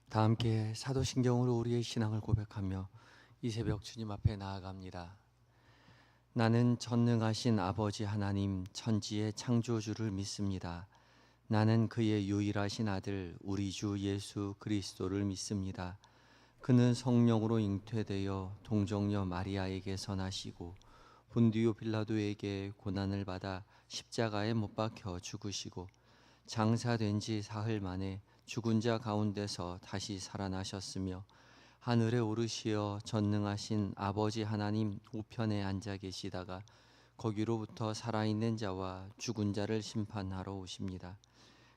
다 함께 사도신경으로 우리의 신앙을 고백하며 이 새벽 주님 앞에 나아갑니다. 나는 전능하신 아버지 하나님 천지의 창조주를 믿습니다. 나는 그의 유일하신 아들 우리 주 예수 그리스도를 믿습니다. 그는 성령으로 잉태되어 동정녀 마리아에게서 나시고 본디오 빌라도에게 고난을 받아 십자가에 못 박혀 죽으시고 장사된 지 사흘 만에 죽은 자 가운데서 다시 살아나셨으며 하늘에 오르시어 전능하신 아버지 하나님 우편에 앉아 계시다가 거기로부터 살아있는 자와 죽은 자를 심판하러 오십니다.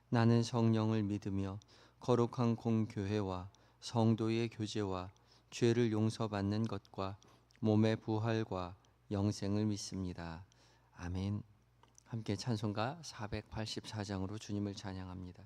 나는 성령을 믿으며 거룩한 공교회와 성도의 교제와 죄를 용서받는 것과 몸의 부활과 영생을 믿습니다. 아멘. 함께 찬송가 484장으로 주님을 찬양합니다.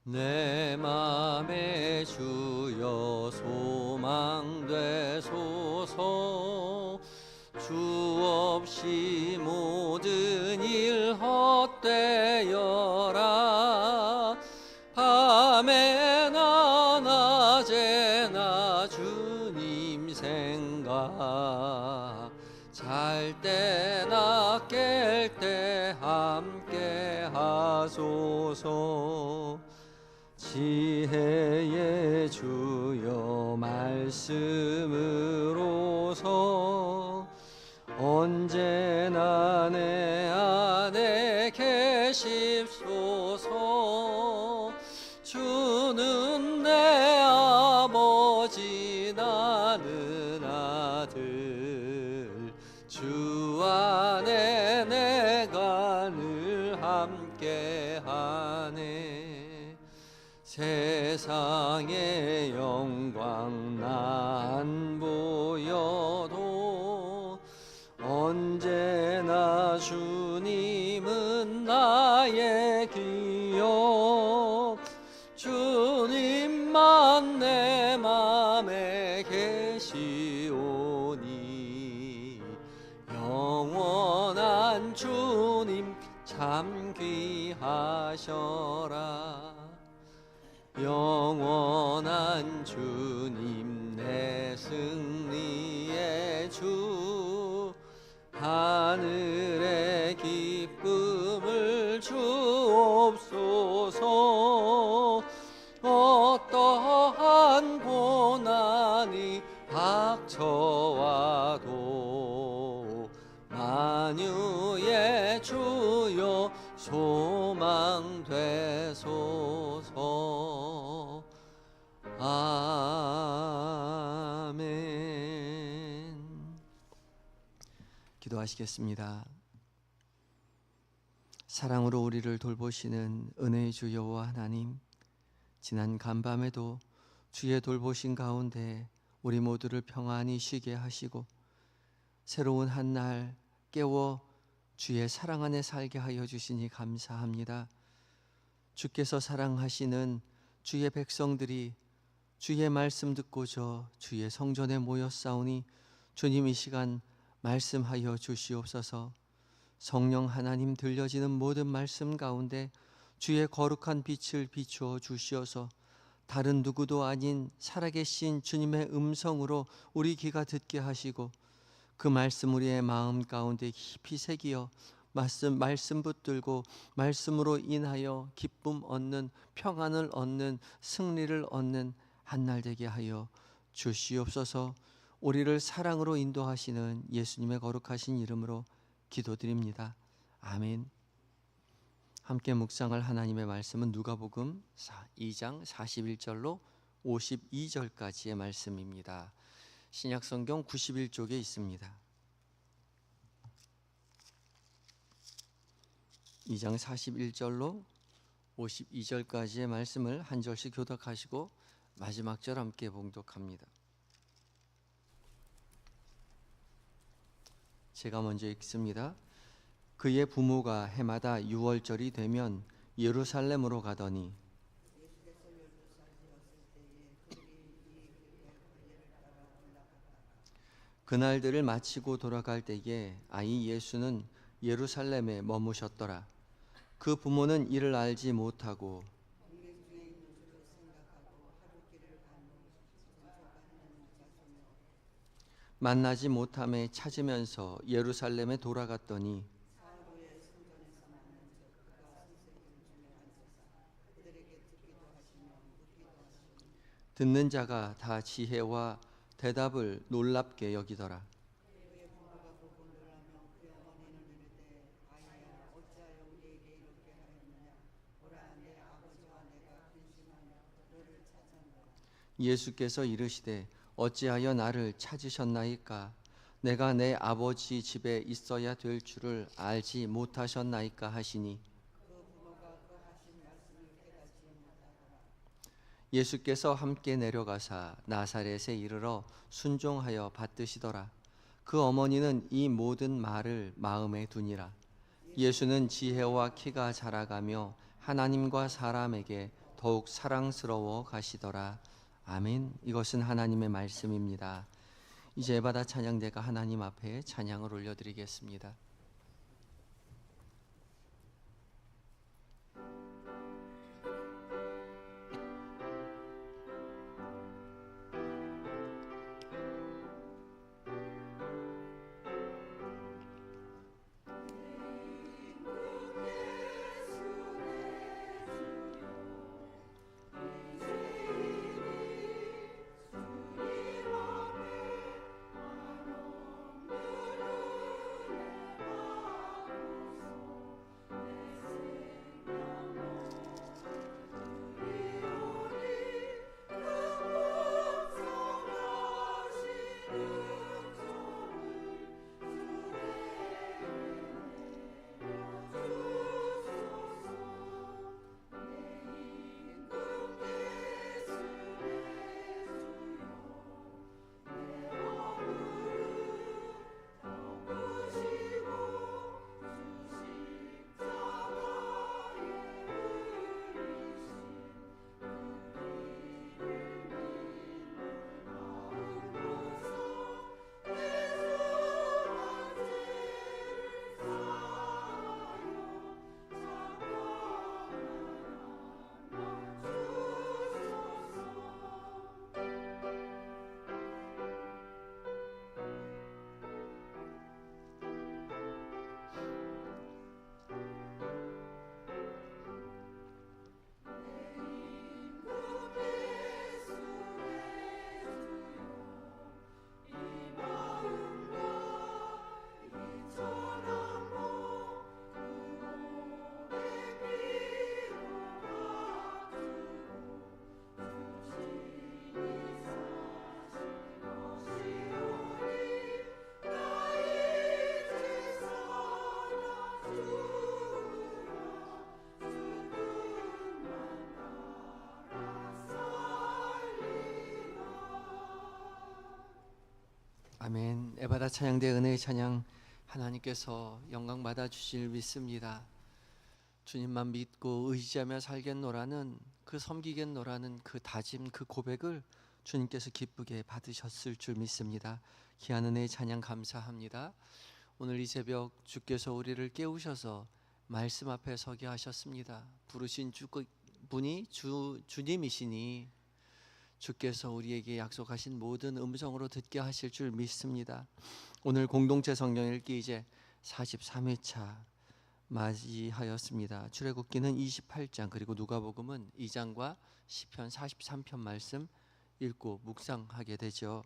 내 맘에 주여 소망되소서. 주 없이 모든 일 헛되어라. 밤에나 낮에나 주님 생각, 잘 때나 깰 때 함께 하소서. 지혜의 주여 말씀으로서 언제나 내 안에 계십소서. 주는 내 아버지 나는 아들, 주 안에 내가 늘 함께하네. 세상의 영광 나 안 보여도 언제나 주님은 나의 기억. 주님만 내 맘에 계시오니 영원한 주님 참 귀하셔라. 영원한 주님 내 승리의 주, 하늘의 기쁨을 주옵소서. 어떠한 고난이 닥쳐와도 만유의 주여 소망되소서. 아멘. 기도하시겠습니다. 사랑으로 우리를 돌보시는 은혜의 주 여호와 하나님, 지난 간밤에도 주의 돌보신 가운데 우리 모두를 평안히 쉬게 하시고 새로운 한 날 깨워 주의 사랑 안에 살게 하여 주시니 감사합니다. 주께서 사랑하시는 주의 백성들이 주의 말씀 듣고저 주의 성전에 모였사오니 주님 이 시간 말씀하여 주시옵소서. 성령 하나님 들려지는 모든 말씀 가운데 주의 거룩한 빛을 비추어 주시어서 다른 누구도 아닌 살아계신 주님의 음성으로 우리 귀가 듣게 하시고 그 말씀 우리의 마음 가운데 깊이 새기어 말씀 붙들고 말씀으로 인하여 기쁨 얻는, 평안을 얻는, 승리를 얻는 한날 되게 하여 주시옵소서. 우리를 사랑으로 인도하시는 예수님의 거룩하신 이름으로 기도드립니다. 아멘. 함께 묵상할 하나님의 말씀은 누가복음 2장 41절로 52절까지의 말씀입니다. 신약성경 91쪽에 있습니다. 2장 41절로 52절까지의 말씀을 한 절씩 교독하시고 마지막 절 함께 봉독합니다. 제가 먼저 읽습니다. 그의 부모가 해마다 유월절이 되면 예루살렘으로 가더니 그날들을 마치고 돌아갈 때에 아이 예수는 예루살렘에 머무셨더라. 그 부모는 이를 알지 못하고 만나지 못함에 찾으면서 예루살렘에 돌아갔더니 듣는 자가 다 지혜와 대답을 놀랍게 여기더라. 예수께서 이르시되 어찌하여 나를 찾으셨나이까? 내가 내 아버지 집에 있어야 될 줄을 알지 못하셨나이까 하시니 예수께서 함께 내려가사 나사렛에 이르러 순종하여 받드시더라. 그 어머니는 이 모든 말을 마음에 두니라. 예수는 지혜와 키가 자라가며 하나님과 사람에게 더욱 사랑스러워 가시더라. 아멘. 이것은 하나님의 말씀입니다. 이제 예바다 찬양대가 하나님 앞에 찬양을 올려드리겠습니다. 아멘. 에바다 찬양대 은혜의 찬양 하나님께서 영광 받아 주실 믿습니다. 주님만 믿고 의지하며 살겠노라는 그 섬기겠노라는 그 다짐, 그 고백을 주님께서 기쁘게 받으셨을 줄 믿습니다. 귀한 은혜의 찬양 감사합니다. 오늘 이 새벽 주께서 우리를 깨우셔서 말씀 앞에 서게 하셨습니다. 부르신 분이 주님이시니 주께서 우리에게 약속하신 모든 음성으로 듣게 하실 줄 믿습니다. 오늘 공동체 성경 읽기 이제 43회차 맞이하였습니다. 출애굽기는 28장 그리고 누가복음은 2장과 시편 43편 말씀 읽고 묵상하게 되죠.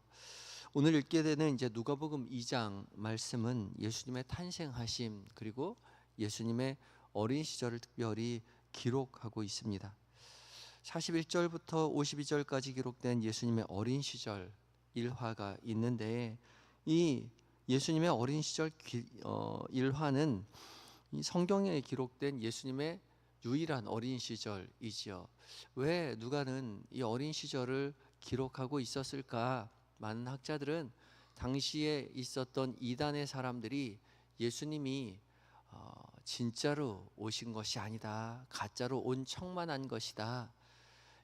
오늘 읽게 되는 이제 누가복음 2장 말씀은 예수님의 탄생하심 그리고 예수님의 어린 시절을 특별히 기록하고 있습니다. 41절부터 52절까지 기록된 예수님의 어린 시절 일화가 있는데 이 예수님의 어린 시절 일화는 이 성경에 기록된 예수님의 유일한 어린 시절이지요. 왜 누가는 이 어린 시절을 기록하고 있었을까? 많은 학자들은 당시에 있었던 이단의 사람들이 예수님이 진짜로 오신 것이 아니다, 가짜로 온 척만한 것이다,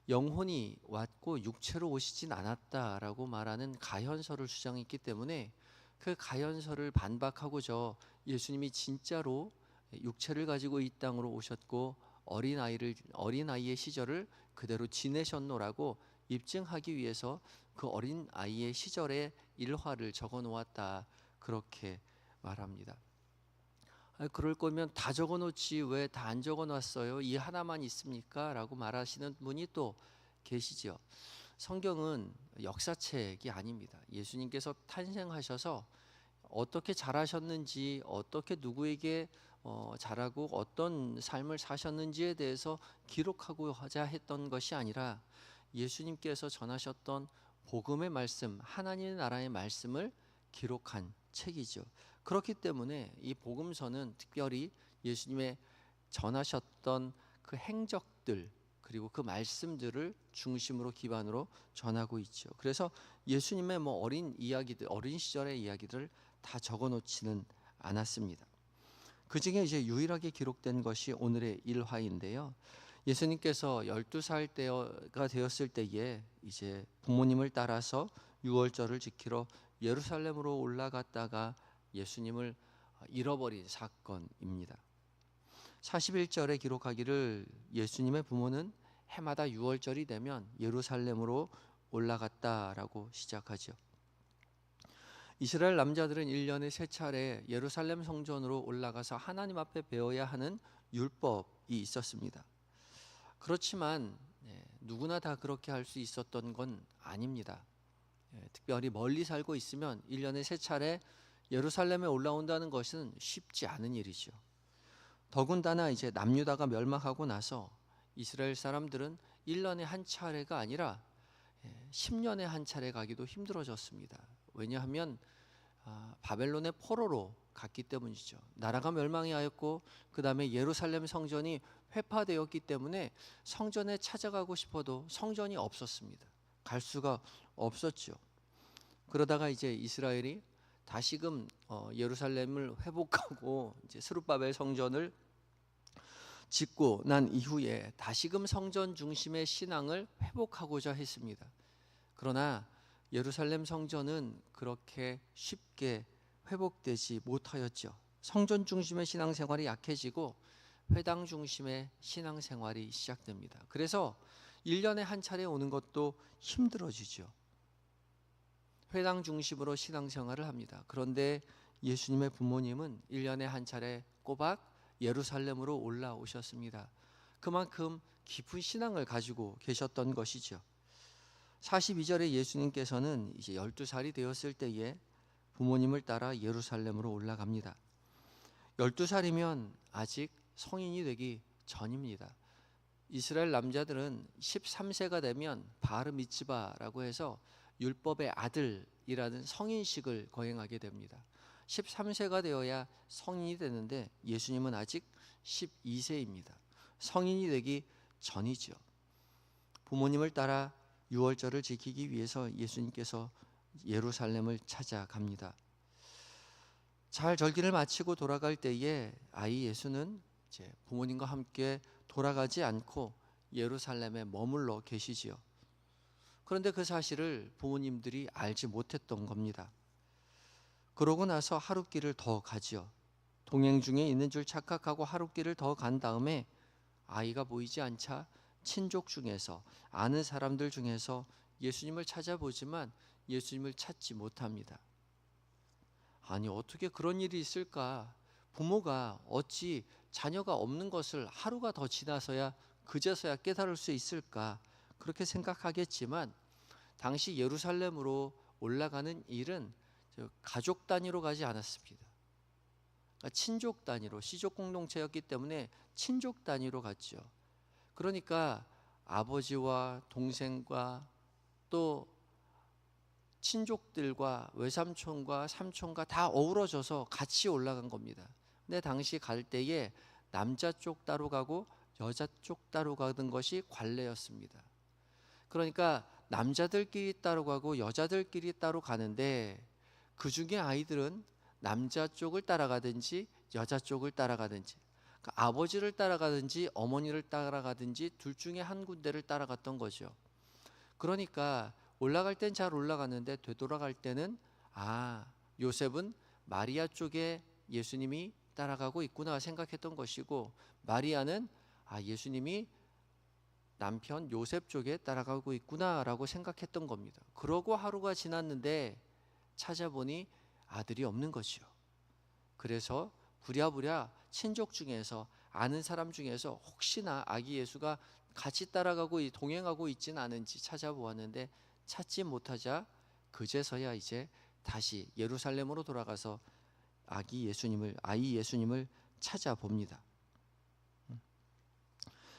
영혼이 왔고 육체로 오시진 않았다라고 말하는 가현설을 주장했기 때문에 그 가현설을 반박하고자 예수님이 진짜로 육체를 가지고 이 땅으로 오셨고 어린아이의 시절을 그대로 지내셨노라고 입증하기 위해서 그 어린아이의 시절의 일화를 적어 놓았다, 그렇게 말합니다. 그럴 거면 다 적어 놓지 왜 다 안 적어 놨어요? 이 하나만 있습니까? 라고 말하시는 분이 또 계시지요. 성경은 역사책이 아닙니다. 예수님께서 탄생하셔서 어떻게 자라셨는지, 어떻게 누구에게 자라고 어떤 삶을 사셨는지에 대해서 기록하고자 했던 것이 아니라 예수님께서 전하셨던 복음의 말씀, 하나님의 나라의 말씀을 기록한 책이죠. 그렇기 때문에 이 복음서는 특별히 예수님의 전하셨던 그 행적들, 그리고 그 말씀들을 중심으로 기반으로 전하고 있죠. 그래서 예수님의 어린 이야기들, 어린 시절의 이야기들을 다 적어 놓지는 않았습니다. 그 중에 이제 유일하게 기록된 것이 오늘의 일화인데요. 예수님께서 12살 때가 되었을 때에 이제 부모님을 따라서 유월절을 지키러 예루살렘으로 올라갔다가 예수님을 잃어버린 사건입니다. 41절에 기록하기를 예수님의 부모는 해마다 유월절이 되면 예루살렘으로 올라갔다라고 시작하죠. 이스라엘 남자들은 1년에 3차례 예루살렘 성전으로 올라가서 하나님 앞에 배워야 하는 율법이 있었습니다. 그렇지만 누구나 다 그렇게 할 수 있었던 건 아닙니다. 특별히 멀리 살고 있으면 1년에 3차례 예루살렘에 올라온다는 것은 쉽지 않은 일이죠. 더군다나 이제 남유다가 멸망하고 나서 이스라엘 사람들은 1년에 한 차례가 아니라 10년에 한 차례 가기도 힘들어졌습니다. 왜냐하면 바벨론의 포로로 갔기 때문이죠. 나라가 멸망하였고 그 다음에 예루살렘 성전이 회파되었기 때문에 성전에 찾아가고 싶어도 성전이 없었습니다. 갈 수가 없었죠. 그러다가 이제 이스라엘이 다시금 예루살렘을 회복하고 이제 스룹바벨 성전을 짓고 난 이후에 다시금 성전 중심의 신앙을 회복하고자 했습니다. 그러나 예루살렘 성전은 그렇게 쉽게 회복되지 못하였죠. 성전 중심의 신앙생활이 약해지고 회당 중심의 신앙생활이 시작됩니다. 그래서 1년에 한 차례 오는 것도 힘들어지죠. 회당 중심으로 신앙생활을 합니다. 그런데 예수님의 부모님은 1년에 한 차례 꼬박 예루살렘으로 올라오셨습니다. 그만큼 깊은 신앙을 가지고 계셨던 것이죠. 42절에 예수님께서는 이제 12살이 되었을 때에 부모님을 따라 예루살렘으로 올라갑니다. 12살이면 아직 성인이 되기 전입니다. 이스라엘 남자들은 13세가 되면 바르 미츠바라고 해서 율법의 아들이라는 성인식을 거행하게 됩니다. 13세가 되어야 성인이 되는데 예수님은 아직 12세입니다. 성인이 되기 전이죠. 부모님을 따라 유월절을 지키기 위해서 예수님께서 예루살렘을 찾아갑니다. 잘 절기를 마치고 돌아갈 때에 아이 예수는 이제 부모님과 함께 돌아가지 않고 예루살렘에 머물러 계시지요. 그런데 그 사실을 부모님들이 알지 못했던 겁니다. 그러고 나서 하룻길을 더 가지요. 동행 중에 있는 줄 착각하고 하룻길을 더 간 다음에 아이가 보이지 않자 친족 중에서, 아는 사람들 중에서 예수님을 찾아보지만 예수님을 찾지 못합니다. 아니, 어떻게 그런 일이 있을까? 부모가 어찌 자녀가 없는 것을 하루가 더 지나서야 그제서야 깨달을 수 있을까? 그렇게 생각하겠지만 당시 예루살렘으로 올라가는 일은 가족 단위로 가지 않았습니다. 그러니까 친족 단위로, 시족 공동체였기 때문에 친족 단위로 갔죠. 그러니까 아버지와 동생과 또 친족들과 외삼촌과 삼촌과 다 어우러져서 같이 올라간 겁니다. 근데 당시 갈 때에 남자 쪽 따로 가고 여자 쪽 따로 가는 것이 관례였습니다. 그러니까 남자들끼리 따로 가고 여자들끼리 따로 가는데 그 중에 아이들은 남자 쪽을 따라가든지 여자 쪽을 따라가든지, 그러니까 아버지를 따라가든지 어머니를 따라가든지 둘 중에 한 군데를 따라갔던 거죠. 그러니까 올라갈 땐 잘 올라갔는데 되돌아갈 때는 요셉은 마리아 쪽에 예수님이 따라가고 있구나 생각했던 것이고, 마리아는 예수님이 남편 요셉 쪽에 따라가고 있구나라고 생각했던 겁니다. 그러고 하루가 지났는데 찾아보니 아들이 없는 거죠. 그래서 부랴부랴 친족 중에서, 아는 사람 중에서 혹시나 아기 예수가 같이 따라가고 동행하고 있진 않은지 찾아보았는데 찾지 못하자 그제서야 이제 다시 예루살렘으로 돌아가서 아이 예수님을 찾아봅니다.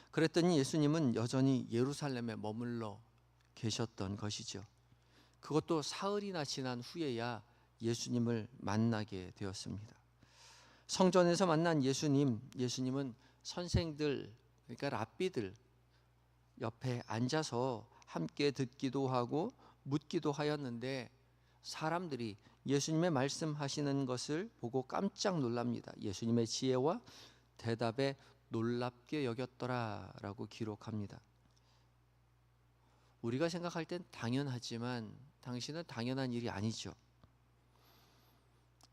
그랬더니 예수님은 여전히 예루살렘에 머물러 계셨던 것이죠. 그것도 사흘이나 지난 후에야 예수님을 만나게 되었습니다. 성전에서 만난 예수님은 선생들, 그러니까 랍비들 옆에 앉아서 함께 듣기도 하고 묻기도 하였는데, 사람들이 예수님의 말씀하시는 것을 보고 깜짝 놀랍니다. 예수님의 지혜와 대답에 놀랍게 여겼더라라고 기록합니다. 우리가 생각할 땐 당연하지만 당신은 당연한 일이 아니죠.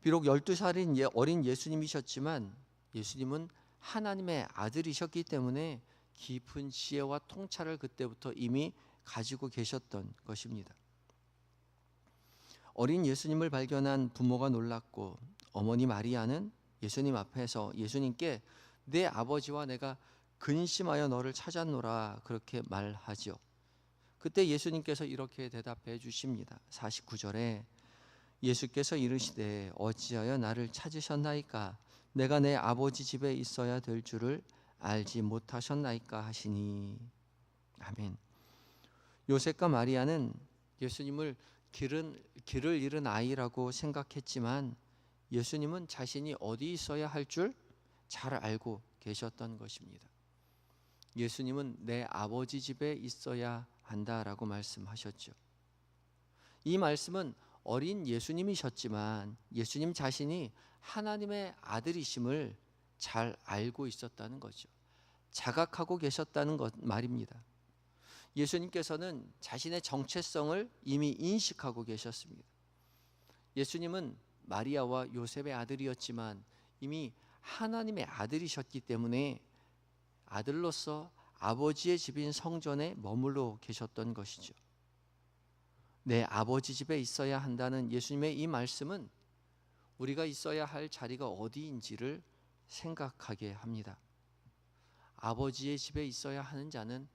비록 12살인 어린 예수님이셨지만 예수님은 하나님의 아들이셨기 때문에 깊은 지혜와 통찰을 그때부터 이미 가지고 계셨던 것입니다. 어린 예수님을 발견한 부모가 놀랐고, 어머니 마리아는 예수님 앞에서 예수님께 내 아버지와 내가 근심하여 너를 찾았노라 그렇게 말하죠. 그때 예수님께서 이렇게 대답해 주십니다. 49절에 예수께서 이르시되 어찌하여 나를 찾으셨나이까? 내가 내 아버지 집에 있어야 될 줄을 알지 못하셨나이까 하시니. 아멘. 요셉과 마리아는 예수님을 길을 잃은 아이라고 생각했지만 예수님은 자신이 어디 있어야 할 줄 잘 알고 계셨던 것입니다. 예수님은 내 아버지 집에 있어야 한다라고 말씀하셨죠. 이 말씀은 어린 예수님이셨지만 예수님 자신이 하나님의 아들이심을 잘 알고 있었다는 거죠. 자각하고 계셨다는 것 말입니다. 예수님께서는 자신의 정체성을 이미 인식하고 계셨습니다. 예수님은 마리아와 요셉의 아들이었지만 이미 하나님의 아들이셨기 때문에 아들로서 아버지의 집인 성전에 머물러 계셨던 것이죠. 내 아버지 집에 있어야 한다는 예수님의 이 말씀은 우리가 있어야 할 자리가 어디인지를 생각하게 합니다. 아버지의 집에 있어야 하는 자는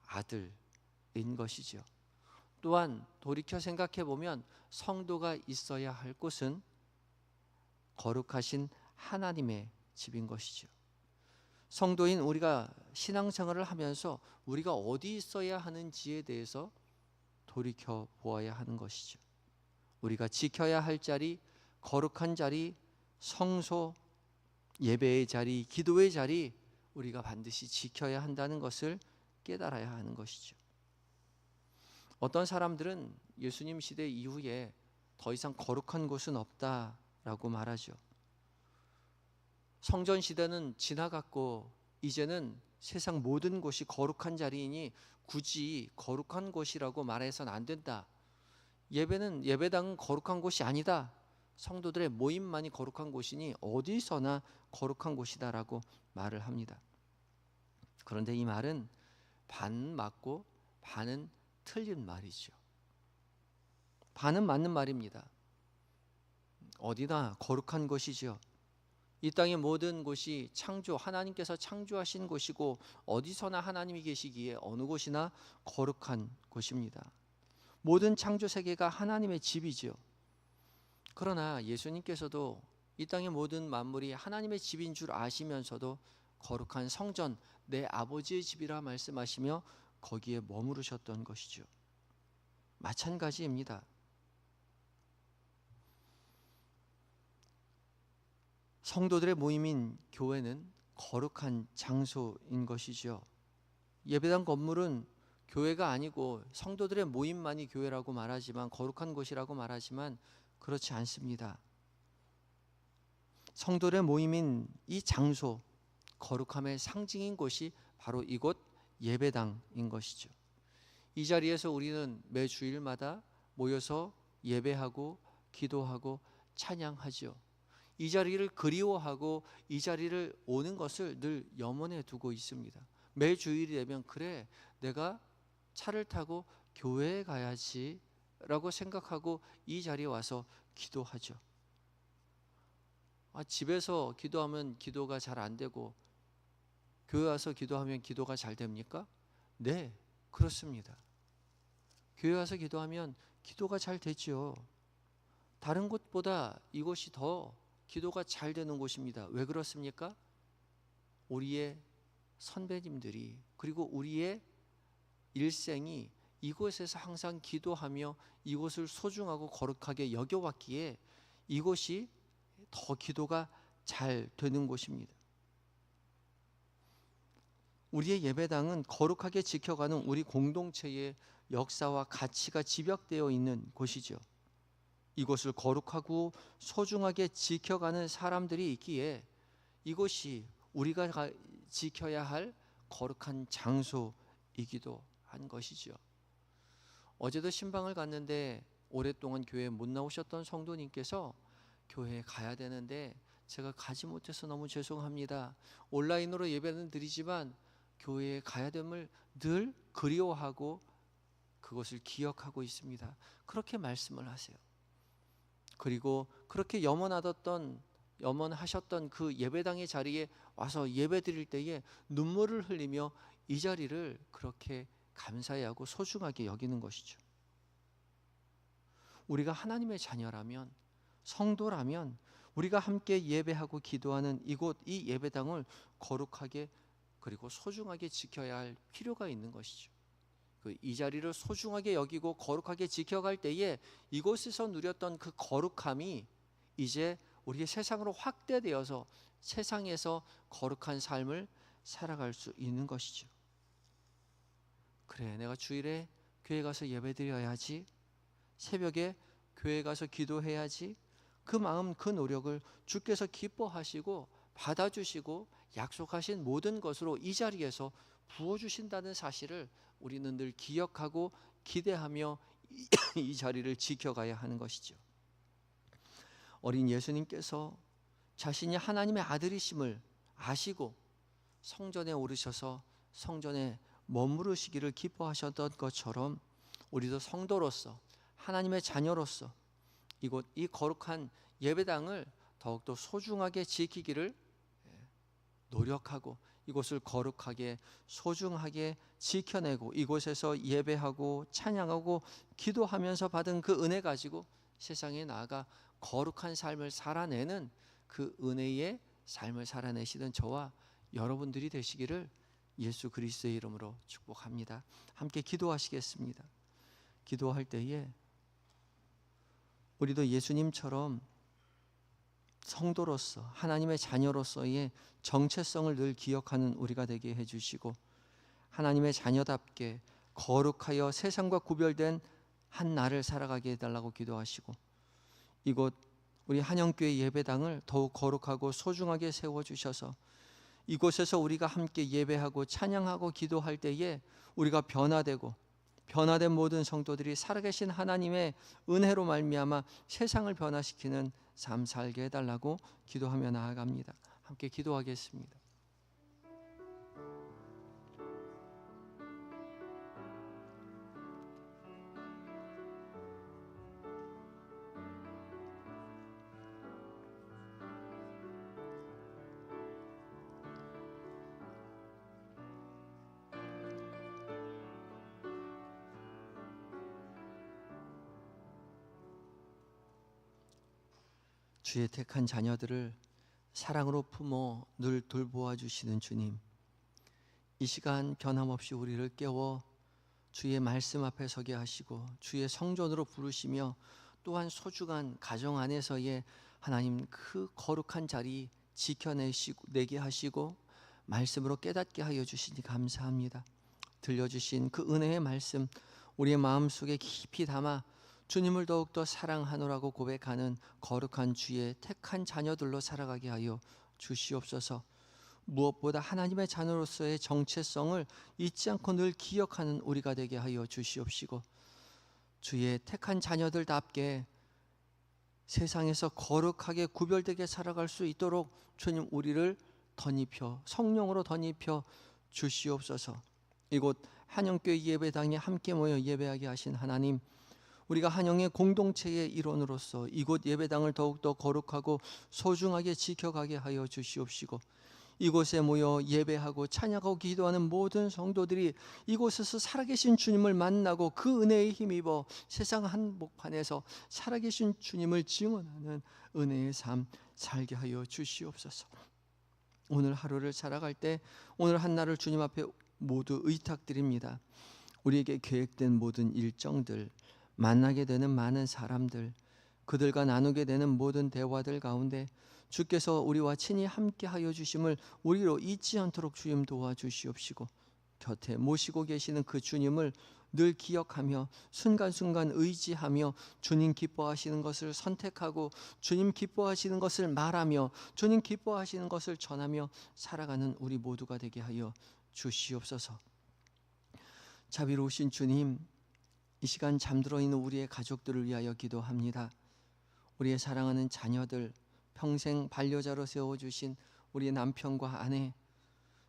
아들인 것이죠. 또한 돌이켜 생각해 보면 성도가 있어야 할 곳은 거룩하신 하나님의 집인 것이죠. 성도인 우리가 신앙생활을 하면서 우리가 어디 있어야 하는지에 대해서 돌이켜 보아야 하는 것이죠. 우리가 지켜야 할 자리, 거룩한 자리, 성소, 예배의 자리, 기도의 자리, 우리가 반드시 지켜야 한다는 것을 깨달아야 하는 것이죠. 어떤 사람들은 예수님 시대 이후에 더 이상 거룩한 곳은 없다라고 말하죠. 성전 시대는 지나갔고 이제는 세상 모든 곳이 거룩한 자리이니 굳이 거룩한 곳이라고 말해서는 안 된다. 예배당은 거룩한 곳이 아니다. 성도들의 모임만이 거룩한 곳이니 어디서나 거룩한 곳이다라고 말을 합니다. 그런데 이 말은 반은 맞고 반은 틀린 말이죠. 반은 맞는 말입니다. 어디나 거룩한 곳이죠. 이 땅의 모든 곳이 하나님께서 창조하신 곳이고 어디서나 하나님이 계시기에 어느 곳이나 거룩한 곳입니다. 모든 창조 세계가 하나님의 집이죠. 그러나 예수님께서도 이 땅의 모든 만물이 하나님의 집인 줄 아시면서도 거룩한 성전, 내 아버지의 집이라 말씀하시며 거기에 머무르셨던 것이죠. 마찬가지입니다. 성도들의 모임인 교회는 거룩한 장소인 것이죠. 예배당 건물은 교회가 아니고 성도들의 모임만이 교회라고 말하지만, 거룩한 곳이라고 말하지만 그렇지 않습니다. 성도들의 모임인 이 장소, 거룩함의 상징인 곳이 바로 이곳 예배당인 것이죠. 이 자리에서 우리는 매 주일마다 모여서 예배하고 기도하고 찬양하죠. 이 자리를 그리워하고 이 자리를 오는 것을 늘 염원해 두고 있습니다. 매 주일이 되면 그래, 내가 차를 타고 교회에 가야지 라고 생각하고 이 자리에 와서 기도하죠. 집에서 기도하면 기도가 잘 안 되고 교회 와서 기도하면 기도가 잘 됩니까? 네, 그렇습니다. 교회 와서 기도하면 기도가 잘 되죠. 다른 곳보다 이곳이 더 기도가 잘 되는 곳입니다. 왜 그렇습니까? 우리의 선배님들이, 그리고 우리의 일생이 이곳에서 항상 기도하며 이곳을 소중하고 거룩하게 여겨왔기에 이곳이 더 기도가 잘 되는 곳입니다. 우리의 예배당은 거룩하게 지켜가는 우리 공동체의 역사와 가치가 집약되어 있는 곳이죠. 이곳을 거룩하고 소중하게 지켜가는 사람들이 있기에 이곳이 우리가 지켜야 할 거룩한 장소이기도 한 것이죠. 어제도 신방을 갔는데 오랫동안 교회에 못 나오셨던 성도님께서 교회에 가야 되는데 제가 가지 못해서 너무 죄송합니다. 온라인으로 예배는 드리지만 교회에 가야 됨을 늘 그리워하고 그것을 기억하고 있습니다. 그렇게 말씀을 하세요. 그리고 그렇게 염원하셨던 그 예배당의 자리에 와서 예배 드릴 때에 눈물을 흘리며 이 자리를 그렇게 감사해하고 소중하게 여기는 것이죠. 우리가 하나님의 자녀라면, 성도라면 우리가 함께 예배하고 기도하는 이곳, 이 예배당을 거룩하게 그리고 소중하게 지켜야 할 필요가 있는 것이죠. 이 자리를 소중하게 여기고 거룩하게 지켜갈 때에 이곳에서 누렸던 그 거룩함이 이제 우리의 세상으로 확대되어서 세상에서 거룩한 삶을 살아갈 수 있는 것이죠. 그래, 내가 주일에 교회 가서 예배드려야지, 새벽에 교회 가서 기도해야지, 그 마음, 그 노력을 주께서 기뻐하시고 받아주시고 약속하신 모든 것으로 이 자리에서 부어주신다는 사실을 우리는 늘 기억하고 기대하며 이 자리를 지켜가야 하는 것이죠. 어린 예수님께서 자신이 하나님의 아들이심을 아시고 성전에 오르셔서 성전에 머무르시기를 기뻐하셨던 것처럼 우리도 성도로서, 하나님의 자녀로서 이곳 이 거룩한 예배당을 더욱더 소중하게 지키기를 노력하고 이곳을 거룩하게 소중하게 지켜내고 이곳에서 예배하고 찬양하고 기도하면서 받은 그 은혜 가지고 세상에 나아가 거룩한 삶을 살아내는 그 은혜의 삶을 살아내시던 저와 여러분들이 되시기를 예수 그리스도의 이름으로 축복합니다. 함께 기도하시겠습니다. 기도할 때에 우리도 예수님처럼 성도로서 하나님의 자녀로서의 정체성을 늘 기억하는 우리가 되게 해주시고 하나님의 자녀답게 거룩하여 세상과 구별된 한 날을 살아가게 해달라고 기도하시고 이곳 우리 한영교회 예배당을 더욱 거룩하고 소중하게 세워주셔서 이곳에서 우리가 함께 예배하고 찬양하고 기도할 때에 우리가 변화된 모든 성도들이 살아계신 하나님의 은혜로 말미암아 세상을 변화시키는 삶 살게 해달라고 기도하며 나아갑니다. 함께 기도하겠습니다. 주의 택한 자녀들을 사랑으로 품어 늘 돌보아 주시는 주님, 이 시간 변함없이 우리를 깨워 주의 말씀 앞에 서게 하시고 주의 성전으로 부르시며 또한 소중한 가정 안에서의 하나님 그 거룩한 자리 지켜내게 하시고 말씀으로 깨닫게 하여 주시니 감사합니다. 들려주신 그 은혜의 말씀 우리의 마음속에 깊이 담아 주님을 더욱더 사랑하노라고 고백하는 거룩한 주의 택한 자녀들로 살아가게 하여 주시옵소서. 무엇보다 하나님의 자녀로서의 정체성을 잊지 않고 늘 기억하는 우리가 되게 하여 주시옵시고, 주의 택한 자녀들답게 세상에서 거룩하게 구별되게 살아갈 수 있도록 주님 우리를 덧입혀 성령으로 덧입혀 주시옵소서. 이곳 한영교회 예배당에 함께 모여 예배하게 하신 하나님, 우리가 한영의 공동체의 일원으로서 이곳 예배당을 더욱더 거룩하고 소중하게 지켜가게 하여 주시옵시고, 이곳에 모여 예배하고 찬양하고 기도하는 모든 성도들이 이곳에서 살아계신 주님을 만나고 그 은혜에 힘입어 세상 한복판에서 살아계신 주님을 증언하는 은혜의 삶 살게 하여 주시옵소서. 오늘 하루를 살아갈 때 오늘 한날을 주님 앞에 모두 의탁드립니다. 우리에게 계획된 모든 일정들, 만나게 되는 많은 사람들, 그들과 나누게 되는 모든 대화들 가운데 주께서 우리와 친히 함께하여 주심을 우리로 잊지 않도록 주님 도와주시옵시고, 곁에 모시고 계시는 그 주님을 늘 기억하며 순간순간 의지하며 주님 기뻐하시는 것을 선택하고 주님 기뻐하시는 것을 말하며 주님 기뻐하시는 것을 전하며 살아가는 우리 모두가 되게 하여 주시옵소서. 자비로우신 주님, 이 시간 잠들어 있는 우리의 가족들을 위하여 기도합니다. 우리의 사랑하는 자녀들, 평생 반려자로 세워주신 우리의 남편과 아내,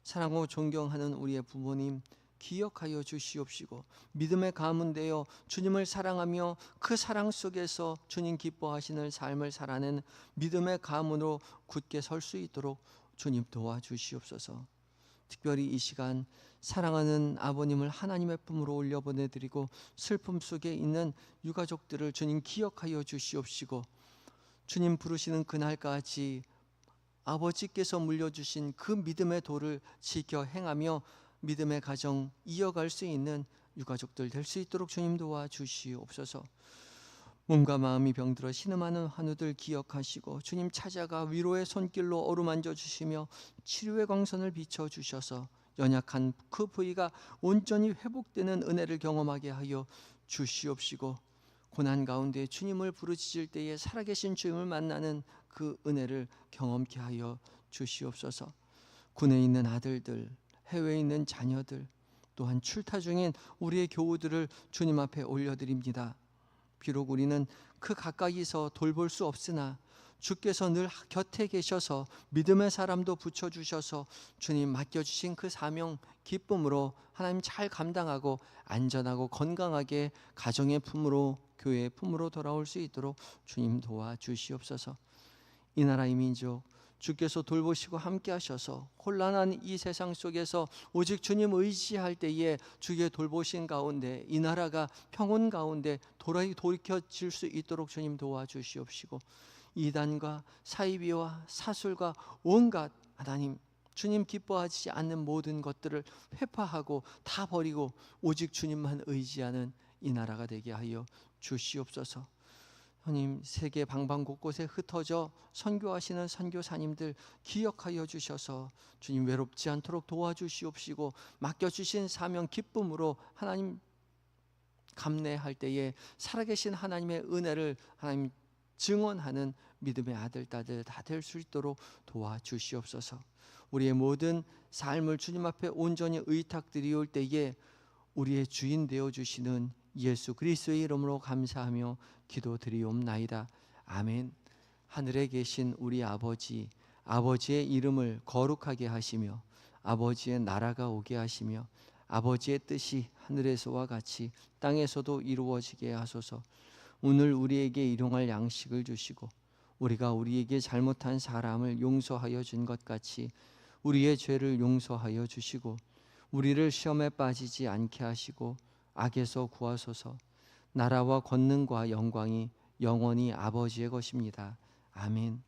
사랑하고 존경하는 우리의 부모님 기억하여 주시옵시고, 믿음의 가문되어 주님을 사랑하며 그 사랑 속에서 주님 기뻐하시는 삶을 살아내는 믿음의 가문으로 굳게 설 수 있도록 주님 도와주시옵소서. 특별히 이 시간 사랑하는 아버님을 하나님의 품으로 올려보내드리고 슬픔 속에 있는 유가족들을 주님 기억하여 주시옵시고, 주님 부르시는 그날까지 아버지께서 물려주신 그 믿음의 도를 지켜 행하며 믿음의 가정 이어갈 수 있는 유가족들 될 수 있도록 주님 도와주시옵소서. 몸과 마음이 병들어 신음하는 환우들 기억하시고 주님 찾아가 위로의 손길로 어루만져 주시며 치료의 광선을 비춰주셔서 연약한 그 부위가 온전히 회복되는 은혜를 경험하게 하여 주시옵시고, 고난 가운데 주님을 부르짖을 때에 살아계신 주님을 만나는 그 은혜를 경험케 하여 주시옵소서. 군에 있는 아들들, 해외에 있는 자녀들, 또한 출타 중인 우리의 교우들을 주님 앞에 올려드립니다. 비록 우리는 그 가까이서 돌볼 수 없으나 주께서 늘 곁에 계셔서 믿음의 사람도 붙여주셔서 주님 맡겨주신 그 사명 기쁨으로 하나님 잘 감당하고 안전하고 건강하게 가정의 품으로 교회의 품으로 돌아올 수 있도록 주님 도와주시옵소서. 이 나라 이 민족 주께서 돌보시고 함께 하셔서 혼란한 이 세상 속에서 오직 주님 의지할 때에 주의 돌보신 가운데 이 나라가 평온 가운데 돌이켜질 수 있도록 주님 도와주시옵시고, 이단과 사이비와 사술과 온갖 하나님 주님 기뻐하지 않는 모든 것들을 회파하고 다 버리고 오직 주님만 의지하는 이 나라가 되게 하여 주시옵소서. 하나님, 세계 방방곳곳에 흩어져 선교하시는 선교사님들 기억하여 주셔서 주님 외롭지 않도록 도와주시옵시고, 맡겨주신 사명 기쁨으로 하나님 감내할 때에 살아계신 하나님의 은혜를 하나님 증언하는 믿음의 아들 딸들 다 될 수 있도록 도와주시옵소서. 우리의 모든 삶을 주님 앞에 온전히 의탁드리올 때에 우리의 주인 되어주시는 예수 그리스도의 이름으로 감사하며 기도드리옵나이다. 아멘. 하늘에 계신 우리 아버지, 아버지의 이름을 거룩하게 하시며 아버지의 나라가 오게 하시며 아버지의 뜻이 하늘에서와 같이 땅에서도 이루어지게 하소서. 오늘 우리에게 일용할 양식을 주시고 우리가 우리에게 잘못한 사람을 용서하여 준 것 같이 우리의 죄를 용서하여 주시고 우리를 시험에 빠지지 않게 하시고 악에서 구하소서. 나라와 권능과 영광이 영원히 아버지의 것입니다. 아멘.